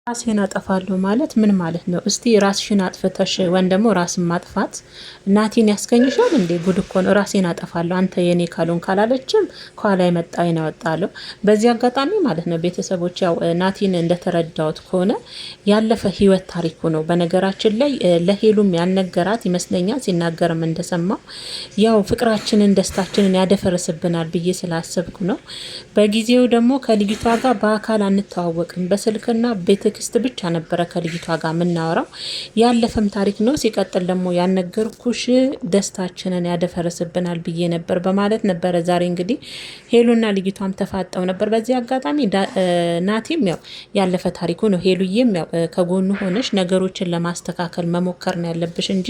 ራሴን አጠፋለሁ ማለት ምን ማለት ነው? እስቲ ራስሽን አጥፍተሽ ወይም ደግሞ ራስን ማጥፋት ናቲን ያስገኝሻል እንዴ? ጉድ እኮ ነው። ራሴን አጠፋለሁ አንተ የኔ ካልሆን ካላለችም ከኋላ የመጣ ይናወጣለሁ። በዚህ አጋጣሚ ማለት ነው ቤተሰቦች ያው ናቲን እንደተረዳሁት ከሆነ ያለፈ ህይወት ታሪኩ ነው። በነገራችን ላይ ለሄሉም ያልነገራት ይመስለኛል። ሲናገርም እንደሰማው ያው ፍቅራችንን ደስታችንን ያደፈርስብናል ብዬ ስላሰብኩ ነው። በጊዜው ደግሞ ከልጅቷ ጋር በአካል አንተዋወቅም በስልክና ቤተ ክስት ብቻ ነበረ ከልጅቷ ጋር የምናወራው። ያለፈም ታሪክ ነው። ሲቀጥል ደግሞ ያነገርኩሽ ደስታችንን ያደፈርስብናል ብዬ ነበር በማለት ነበረ። ዛሬ እንግዲህ ሄሉና ልጅቷም ተፋጠው ነበር። በዚህ አጋጣሚ ናቲም ያው ያለፈ ታሪኩ ነው። ሄሉዬም ያው ከጎኑ ሆነሽ ነገሮችን ለማስተካከል መሞከር ነው ያለብሽ እንጂ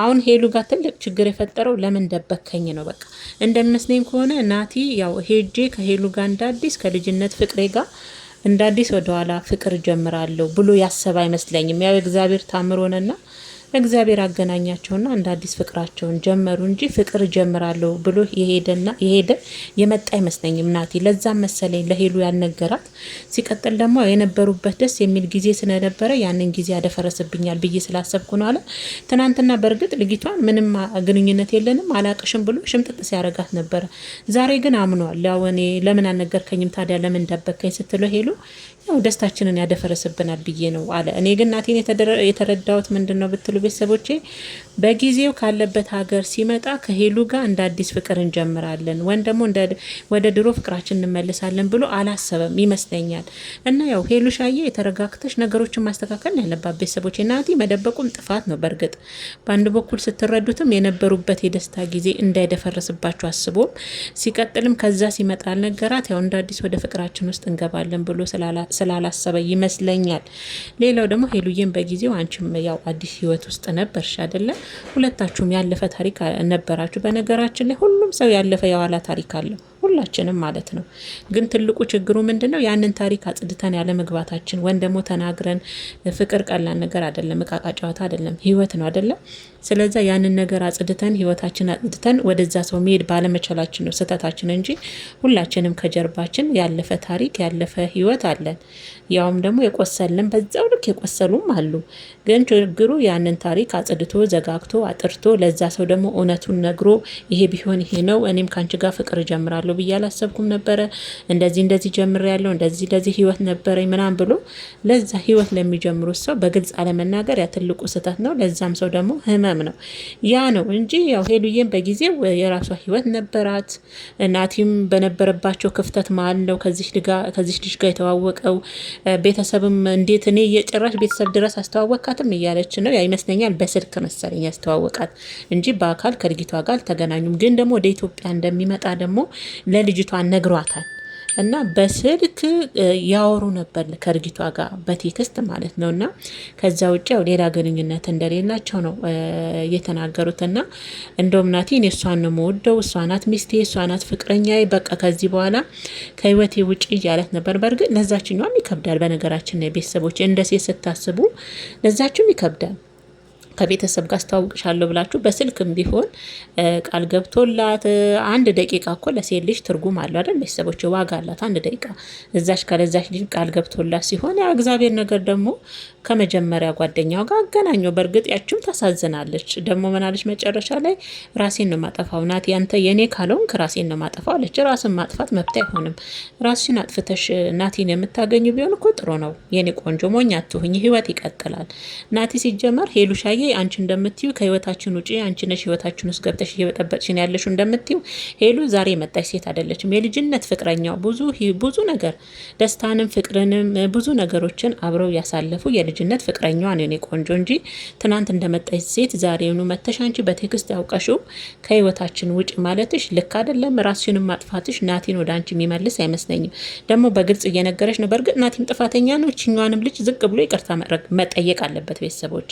አሁን ሄሉ ጋር ትልቅ ችግር የፈጠረው ለምን ደበከኝ ነው። በቃ እንደሚመስለኝ ከሆነ ናቲ ያው ሄጄ ከሄሉ ጋር እንደ አዲስ ከልጅነት ፍቅሬ ጋር እንደ አዲስ ወደ ኋላ ፍቅር ጀምራለሁ ብሎ ያሰበ አይመስለኝም። ያው እግዚአብሔር ታምሮነና እግዚአብሔር አገናኛቸውና እንደ አዲስ ፍቅራቸውን ጀመሩ እንጂ ፍቅር ጀምራለሁ ብሎ የሄደ የመጣ አይመስለኝም ናቲ። ለዛም መሰለኝ ለሄሉ ያልነገራት። ሲቀጥል ደግሞ የነበሩበት ደስ የሚል ጊዜ ስለነበረ ያንን ጊዜ ያደፈረስብኛል ብዬ ስላሰብኩ ነው አለ። ትናንትና በእርግጥ ልጅቷን ምንም ግንኙነት የለንም አላቅሽም ብሎ ሽምጥጥ ሲያረጋት ነበረ። ዛሬ ግን አምኗል። ያው እኔ ለምን አልነገርከኝም ታዲያ ለምን ደበከኝ ስትለው ሄሉ ያው ደስታችንን ያደፈረስብናል ብዬ ነው አለ። እኔ ግን ናቲን የተረዳሁት ምንድነው ብትሉ ቤተሰቦቼ በጊዜው ካለበት ሀገር ሲመጣ ከሄሉ ጋር እንደ አዲስ ፍቅር እንጀምራለን ወይም ደግሞ ወደ ድሮ ፍቅራችን እንመልሳለን ብሎ አላሰበም ይመስለኛል። እና ያው ሄሉ ሻዬ የተረጋግተሽ ነገሮችን ማስተካከል ነው ያለባት ቤተሰቦቼ። ናቲ መደበቁም ጥፋት ነው። በእርግጥ በአንድ በኩል ስትረዱትም የነበሩበት የደስታ ጊዜ እንዳይደፈርስባቸው አስቦም ሲቀጥልም ከዛ ሲመጣ አልነገራት ያው እንደ አዲስ ወደ ፍቅራችን ውስጥ እንገባለን ብሎ ስላላሰበ ይመስለኛል። ሌላው ደግሞ ሄሉዬን በጊዜው አንቺም ያው አዲስ ህይወት ውስጥ ነበርሽ አይደለ? ሁለታችሁም ያለፈ ታሪክ ነበራችሁ። በነገራችን ላይ ሁሉም ሰው ያለፈ የኋላ ታሪክ አለው፣ ሁላችንም ማለት ነው። ግን ትልቁ ችግሩ ምንድነው? ያንን ታሪክ አጽድተን ያለ መግባታችን ወይም ደግሞ ተናግረን። ፍቅር ቀላል ነገር አይደለም፣ እቃቃ ጨዋታ አይደለም፣ ህይወት ነው አይደለም? ስለዛ ያንን ነገር አጽድተን ህይወታችን አጽድተን ወደዛ ሰው መሄድ ባለመቻላችን ነው ስህተታችን እንጂ ሁላችንም ከጀርባችን ያለፈ ታሪክ ያለፈ ህይወት አለን። ያውም ደግሞ የቆሰልን በዛው ልክ የቆሰሉም አሉ። ግን ችግሩ ያንን ታሪክ አጽድቶ ዘጋግቶ አጥርቶ ለዛ ሰው ደግሞ እውነቱን ነግሮ ይሄ ቢሆን ይሄ ነው እኔም ካንቺ ጋር ፍቅር ጀምራለሁ ብዬ አላሰብኩም ነበረ፣ እንደዚህ ጀምሬያለሁ፣ እንደዚህ ህይወት ነበረኝ ምናምን ብሎ ለዛ ህይወት ለሚጀምሩት ሰው በግልጽ አለመናገር ያ ትልቁ ስህተት ነው። ለዛም ሰው ደግሞ ህመም ነው። ያ ነው እንጂ ያው ሄሉዬም በጊዜው የራሷ ህይወት ነበራት። ናቲም በነበረባቸው ክፍተት መሀል ነው ከዚህ ልጅ ጋር የተዋወቀው። ቤተሰብም እንዴት እኔ የጭራሽ ቤተሰብ ድረስ አስተዋወቃትም እያለች ነው ይመስለኛል። በስልክ መሰለኝ ያስተዋወቃት እንጂ በአካል ከልጅቷ ጋር አልተገናኙም። ግን ደግሞ ወደ ኢትዮጵያ እንደሚመጣ ደግሞ ለልጅቷ ነግሯታል እና በስልክ ያወሩ ነበር ከልጅቷ ጋር በቴክስት ማለት ነው። እና ከዛ ውጭ ያው ሌላ ግንኙነት እንደሌላቸው ነው የተናገሩት። እና እንደውም ናቲ እኔ እሷን ነው የምወደው፣ እሷ ናት ሚስቴ፣ እሷ ናት ፍቅረኛዬ፣ በቃ ከዚህ በኋላ ከህይወቴ ውጭ እያለት ነበር። በእርግጥ ለዛችኛዋም ይከብዳል። በነገራችን ነው ቤተሰቦች እንደ ሴት ስታስቡ ለዛችሁም ይከብዳል። ከቤተሰብ ጋር አስተዋውቅሻለሁ ብላችሁ በስልክም ቢሆን ቃል ገብቶላት አንድ ደቂቃ እኮ ለሴት ልጅ ትርጉም አለው አይደል? ቤተሰቦች ዋጋ አላት አንድ ደቂቃ እዛች ከለዛች ልጅ ቃል ገብቶላት ሲሆን ያ እግዚአብሔር ነገር ደግሞ ከመጀመሪያ ጓደኛው ጋር አገናኘው። በእርግጥ ያችም ታሳዝናለች። ደግሞ ምናለች መጨረሻ ላይ ራሴን ነው ማጠፋው ናቲ አንተ የኔ ካልሆንክ ራሴን ነው ማጠፋው አለች። ራስን ማጥፋት መብት አይሆንም። ራስሽን አጥፍተሽ ናቲን የምታገኙ ቢሆን እኮ ጥሩ ነው የኔ ቆንጆ፣ ሞኝ አትሁኝ፣ ህይወት ይቀጥላል። ናቲ ሲጀመር ሄሉ ሻዬ አንቺ እንደምትዩ ከህይወታችን ውጪ አንቺ ነሽ ህይወታችን ውስጥ ገብተሽ እየበጠበጥሽን ያለሽ እንደምትዩ። ሄሉ ዛሬ መጣች ሴት አይደለችም። የልጅነት ፍቅረኛው ብዙ ነገር ደስታንም ፍቅርንም ብዙ ነገሮችን አብረው ያሳለፉ የልጅነት ፍቅረኛዋ ነው የኔ ቆንጆ እንጂ ትናንት እንደመጣች ሴት ዛሬውኑ መተሽ አንቺ በቴክስት ያውቀሽው ከህይወታችን ውጪ ማለትሽ ልክ አይደለም። ራስሽንም ማጥፋትሽ ናቲን ወደ አንቺ የሚመልስ አይመስለኝም። ደግሞ በግልጽ እየነገረች ነው። በእርግጥ ናቲም ጥፋተኛ ነው። እችኛዋንም ልጅ ዝቅ ብሎ ይቅርታ መጠየቅ አለበት። ቤተሰቦች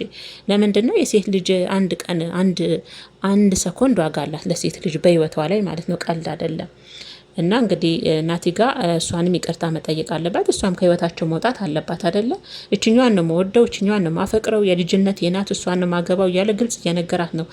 ለምንድን ነው የሴት ልጅ አንድ ቀን አንድ ሰኮንድ ዋጋ አላት ለሴት ልጅ በህይወቷ ላይ ማለት ነው። ቀልድ አይደለም። እና እንግዲህ ናቲ ጋር እሷንም ይቅርታ መጠየቅ አለባት። እሷም ከህይወታቸው መውጣት አለባት አይደለ? እችኛዋን ነው መወደው፣ እችኛዋን ነው ማፈቅረው፣ የልጅነት የናት እሷን ነው ማገባው እያለ ግልጽ እየነገራት ነው።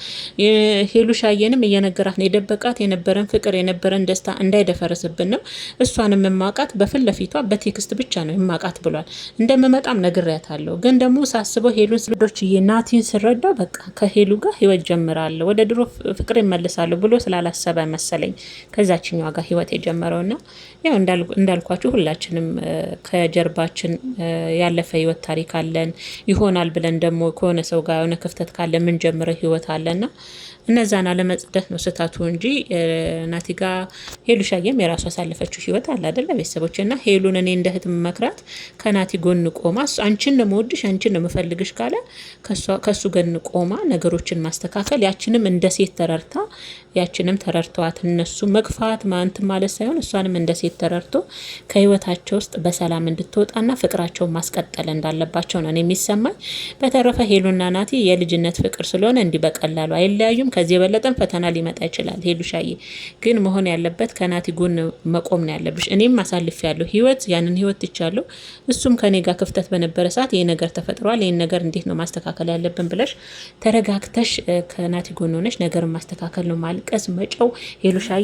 ሄሉሻዬንም እየነገራት ነው። የደበቃት የነበረን ፍቅር የነበረን ደስታ እንዳይደፈርስብን ነው። እሷንም የማውቃት በፊት ለፊቷ በቴክስት ብቻ ነው የማውቃት ብሏል። እንደምመጣም ነግሬያታለሁ። ግን ደግሞ ሳስበው ሄሉን ስልዶችዬ ናቲን ስረዳው በቃ ከሄሉ ጋር ህይወት ጀምራለሁ ወደ ድሮ ፍቅር ይመልሳለሁ ብሎ ስላላሰበ መሰለኝ ከዛችኛዋ ጋር ህይወት የጀመረውና ያው እንዳልኳችሁ ሁላችንም ከጀርባችን ያለፈ ህይወት ታሪክ አለን። ይሆናል ብለን ደግሞ ከሆነ ሰው ጋር የሆነ ክፍተት ካለ ምን ጀምረው ህይወት አለና እነዛን አለመጽደት ነው ስታቱ እንጂ ናቲ ጋር ሄሉሻዬም የራሷ ያሳለፈችው ህይወት አለ አይደለ? ቤተሰቦች እና ሄሉን እኔ እንደ እህት መክራት ከናቲ ጎን ቆማ አንቺን ነው የምወድሽ አንቺን ነው የምፈልግሽ ካለ ከሱ ጎን ቆማ ነገሮችን ማስተካከል ያችንም እንደ ሴት ተረርታ ያችንም ተረርተዋት እነሱ መግፋት ማንት ማለት ሳይሆን እሷንም እንደ ሴት ተረርቶ ከህይወታቸው ውስጥ በሰላም እንድትወጣና ፍቅራቸውን ማስቀጠል እንዳለባቸው ነው የሚሰማኝ። በተረፈ ሄሉና ናቲ የልጅነት ፍቅር ስለሆነ እንዲህ በቀላሉ አይለያዩም። ከዚህ የበለጠም ፈተና ሊመጣ ይችላል። ሄሉሻዬ ግን መሆን ያለበት ከናቲ ጎን መቆም ነው ያለብሽ። እኔም አሳልፍ ያለው ህይወት ያንን ህይወት ትቻለሁ። እሱም ከኔ ጋር ክፍተት በነበረ ሰዓት ይሄ ነገር ተፈጥሯል፣ ይሄን ነገር እንዴት ነው ማስተካከል ያለብን ብለሽ ተረጋግተሽ ከናቲ ጎን ሆነሽ ነገር ማስተካከል ነው። ማልቀስ መጨው ሄሉሻዬ